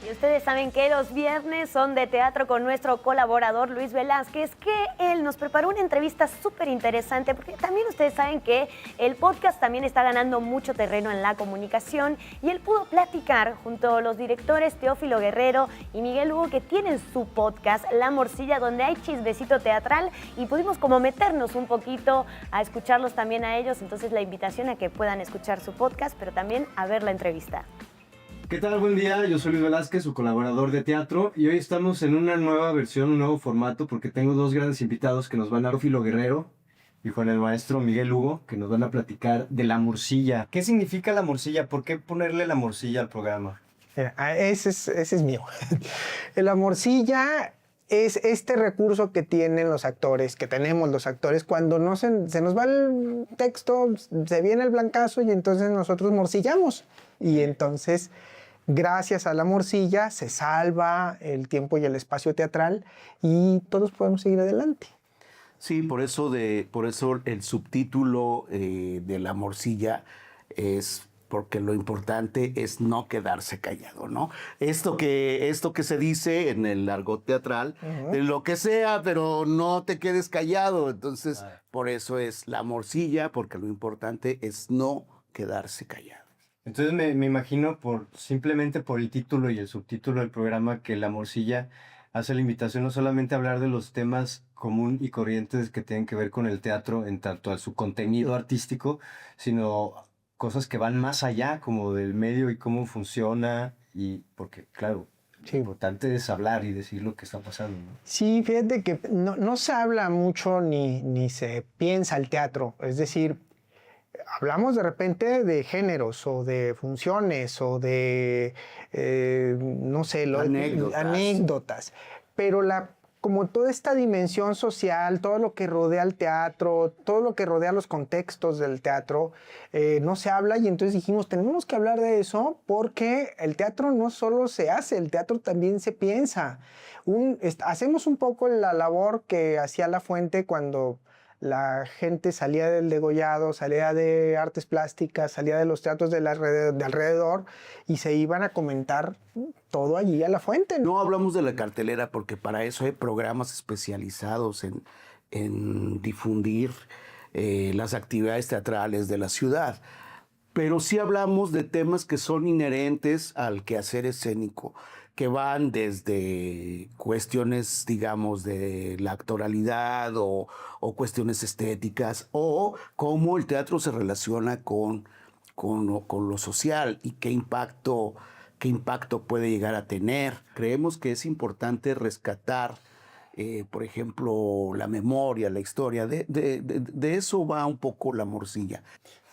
Y ustedes saben que los viernes son de teatro con nuestro colaborador Luis Velázquez, que él nos preparó una entrevista súper interesante, porque también ustedes saben que el podcast también está ganando mucho terreno en la comunicación, y él pudo platicar junto a los directores Teófilo Guerrero y Miguel Hugo, que tienen su podcast La Morcilla, donde hay chismecito teatral, y pudimos como meternos un poquito a escucharlos también a ellos. Entonces la invitación a que puedan escuchar su podcast, pero también a ver la entrevista. ¿Qué tal? Buen día, yo soy Luis Velázquez, su colaborador de teatro, y hoy estamos en una nueva versión, un nuevo formato, porque tengo dos grandes invitados que nos van a Teófilo Guerrero y con el maestro Miguel Hugo, que nos van a platicar de La Morcilla. ¿Qué significa La Morcilla? ¿Por qué ponerle La Morcilla al programa? Ese es mío. La morcilla es este recurso que tienen los actores, que tenemos los actores, cuando no se nos va el texto, se viene el blancazo y entonces nosotros morcillamos. Y entonces, gracias a la morcilla, se salva el tiempo y el espacio teatral y todos podemos seguir adelante. Sí, por eso el subtítulo de La Morcilla es porque lo importante es no quedarse callado, ¿no? Esto que se dice en el argot teatral, lo que sea, pero no te quedes callado. Entonces, por eso es La Morcilla, porque lo importante es no quedarse callado. Entonces me imagino simplemente por el título y el subtítulo del programa que La Morcilla hace la invitación no solamente a hablar de los temas común y corrientes que tienen que ver con el teatro en tanto a su contenido artístico, sino cosas que van más allá, como del medio y cómo funciona, y porque, claro, Sí. lo importante es hablar y decir lo que está pasando, ¿no? Sí, fíjate que no se habla mucho ni se piensa el teatro. Es decir, hablamos de repente de géneros o de funciones o de, no sé, anécdotas. Pero como toda esta dimensión social, todo lo que rodea al teatro, todo lo que rodea los contextos del teatro, no se habla, y entonces dijimos, tenemos que hablar de eso porque el teatro no solo se hace, el teatro también se piensa. Hacemos un poco la labor que hacía La Fuente cuando la gente salía del degollado, salía de artes plásticas, salía de los teatros de alrededor y se iban a comentar todo allí a La Fuente. No hablamos de la cartelera porque para eso hay programas especializados en difundir las actividades teatrales de la ciudad. Pero sí hablamos de temas que son inherentes al quehacer escénico, que van desde cuestiones, digamos, de la actoralidad o cuestiones estéticas, o cómo el teatro se relaciona con lo social y qué impacto puede llegar a tener. Creemos que es importante rescatar, por ejemplo, la memoria, la historia. De eso va un poco La Morcilla.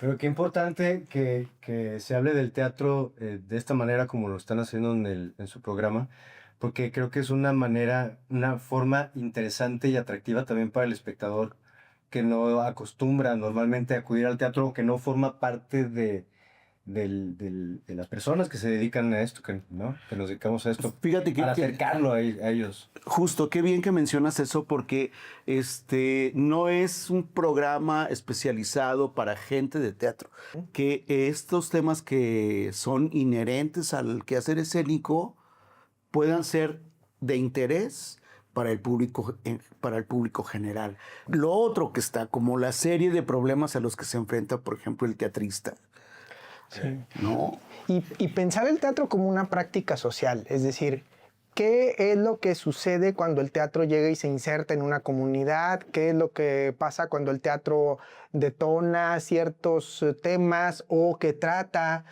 Pero qué importante que se hable del teatro de esta manera como lo están haciendo en su programa, porque creo que es una forma interesante y atractiva también para el espectador que no acostumbra normalmente a acudir al teatro o que no forma parte de las personas que se dedican a esto, ¿no? Que nos dedicamos a esto. Fíjate que para acercarlo a ellos. Justo, qué bien que mencionas eso porque no es un programa especializado para gente de teatro. Que estos temas que son inherentes al quehacer escénico puedan ser de interés para el público general. Lo otro que está como la serie de problemas a los que se enfrenta, por ejemplo, el teatrista. Sí. ¿No? Y pensar el teatro como una práctica social, es decir, ¿qué es lo que sucede cuando el teatro llega y se inserta en una comunidad? ¿Qué es lo que pasa cuando el teatro detona ciertos temas o que trata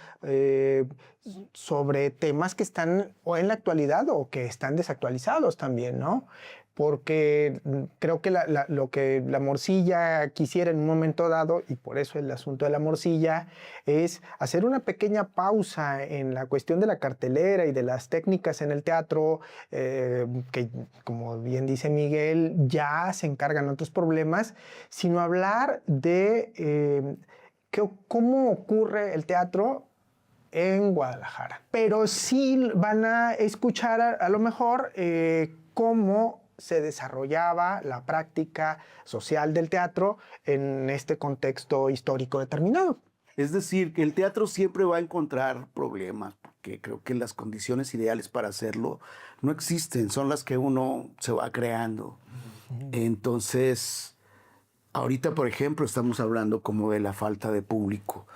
sobre temas que están o en la actualidad o que están desactualizados también, ¿no? Porque creo que lo que La Morcilla quisiera en un momento dado, y por eso el asunto de La Morcilla, es hacer una pequeña pausa en la cuestión de la cartelera y de las técnicas en el teatro, que como bien dice Miguel, ya se encargan otros problemas, sino hablar de cómo ocurre el teatro en Guadalajara. Pero sí van a escuchar a lo mejor cómo se desarrollaba la práctica social del teatro en este contexto histórico determinado. Es decir, que el teatro siempre va a encontrar problemas, porque creo que las condiciones ideales para hacerlo no existen, son las que uno se va creando. Entonces, ahorita, por ejemplo, estamos hablando como de la falta de público,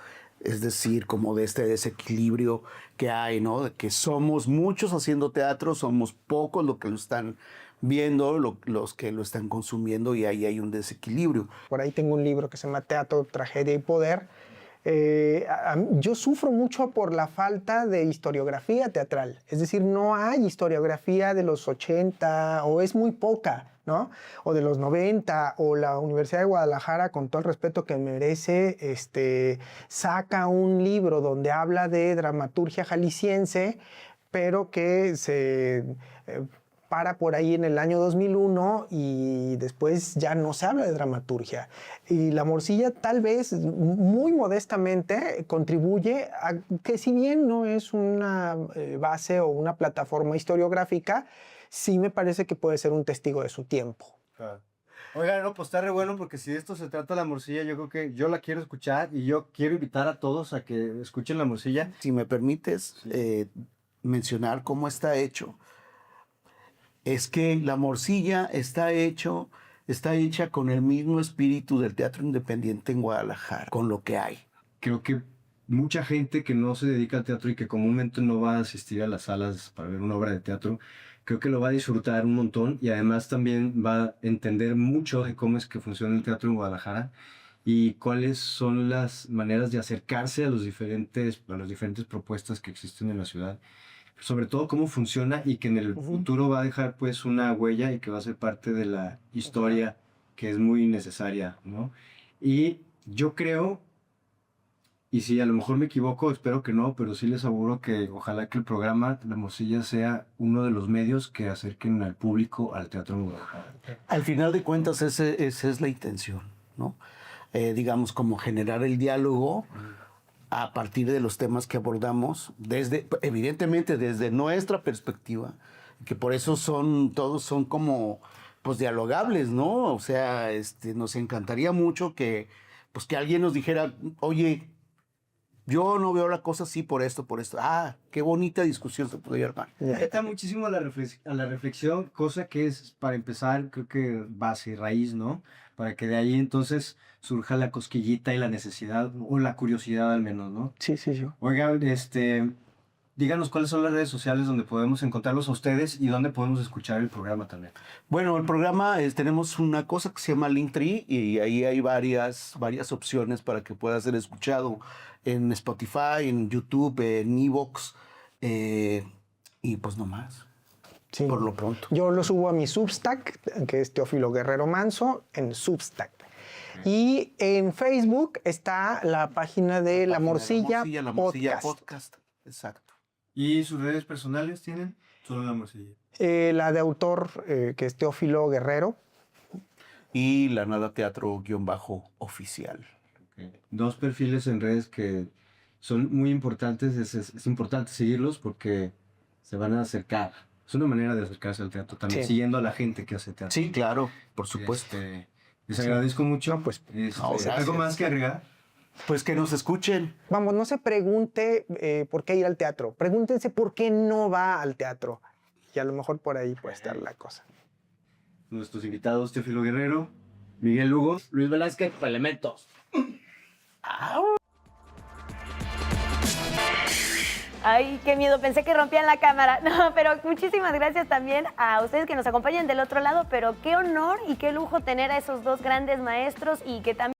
es decir, como de este desequilibrio que hay, ¿no? De que somos muchos haciendo teatro, somos pocos los que lo están viendo, los que lo están consumiendo, y ahí hay un desequilibrio. Por ahí tengo un libro que se llama Teatro, Tragedia y Poder. Yo sufro mucho por la falta de historiografía teatral. Es decir, no hay historiografía de los 80, o es muy poca, ¿no? O de los 90, o la Universidad de Guadalajara, con todo el respeto que merece, saca un libro donde habla de dramaturgia jalisciense, pero que se para por ahí en el año 2001 y después ya no se habla de dramaturgia. Y La Morcilla tal vez muy modestamente contribuye a que, si bien no es una base o una plataforma historiográfica, sí me parece que puede ser un testigo de su tiempo. Claro. Oigan, no, pues está re bueno, porque si de esto se trata La Morcilla, yo creo que yo la quiero escuchar y yo quiero invitar a todos a que escuchen La Morcilla. Si me permites mencionar cómo está hecho, es que La Morcilla está hecha con el mismo espíritu del teatro independiente en Guadalajara, con lo que hay. Creo que mucha gente que no se dedica al teatro y que comúnmente no va a asistir a las salas para ver una obra de teatro, creo que lo va a disfrutar un montón, y además también va a entender mucho de cómo es que funciona el teatro en Guadalajara y cuáles son las maneras de acercarse a las diferentes propuestas que existen en la ciudad. Sobre todo cómo funciona, y que en el futuro va a dejar pues una huella y que va a ser parte de la historia, que es muy necesaria, ¿no? Y yo creo, y si a lo mejor me equivoco, espero que no, pero sí les auguro que ojalá que el programa La Morcilla sea uno de los medios que acerquen al público al teatro en Guadalajara. Al final de cuentas, esa es la intención, ¿no? Digamos, como generar el diálogo a partir de los temas que abordamos, evidentemente desde nuestra perspectiva, que por eso todos son como pues dialogables, ¿no? O sea, nos encantaría mucho que alguien nos dijera, oye, yo no veo la cosa así por esto. Ah, qué bonita discusión se podría armar. Está muchísimo a la reflexión, cosa que es, para empezar, creo que base y raíz, ¿no? Para que de ahí entonces surja la cosquillita y la necesidad, o la curiosidad al menos, ¿no? Sí. Oigan, díganos cuáles son las redes sociales donde podemos encontrarlos a ustedes y dónde podemos escuchar el programa también. Bueno, el programa, tenemos una cosa que se llama Linktree, y ahí hay varias opciones para que pueda ser escuchado en Spotify, en YouTube, en Evox, y pues no más. Sí. Por lo pronto. Yo lo subo a mi Substack, que es Teófilo Guerrero Manso, en Substack. Y en Facebook está la página de La Morcilla Podcast. Exacto. ¿Y sus redes personales tienen? Solo La Morcilla. La de autor, que es Teófilo Guerrero. Y La Nada Teatro _oficial. Okay. 2 perfiles en redes que son muy importantes. Es importante seguirlos porque se van a acercar. Es una manera de acercarse al teatro también, Sí. Siguiendo a la gente que hace teatro. Sí, claro, por supuesto. Les agradezco mucho. No, pues, ¿Algo más que agregar? Pues que nos escuchen. Vamos, no se pregunte por qué ir al teatro. Pregúntense por qué no va al teatro. Y a lo mejor por ahí puede estar la cosa. Nuestros invitados, Teófilo Guerrero, Miguel Lugo, Luis Velázquez, Elementos. Ay, qué miedo, pensé que rompían la cámara. No, pero muchísimas gracias también a ustedes que nos acompañan del otro lado, pero qué honor y qué lujo tener a esos dos grandes maestros, y que también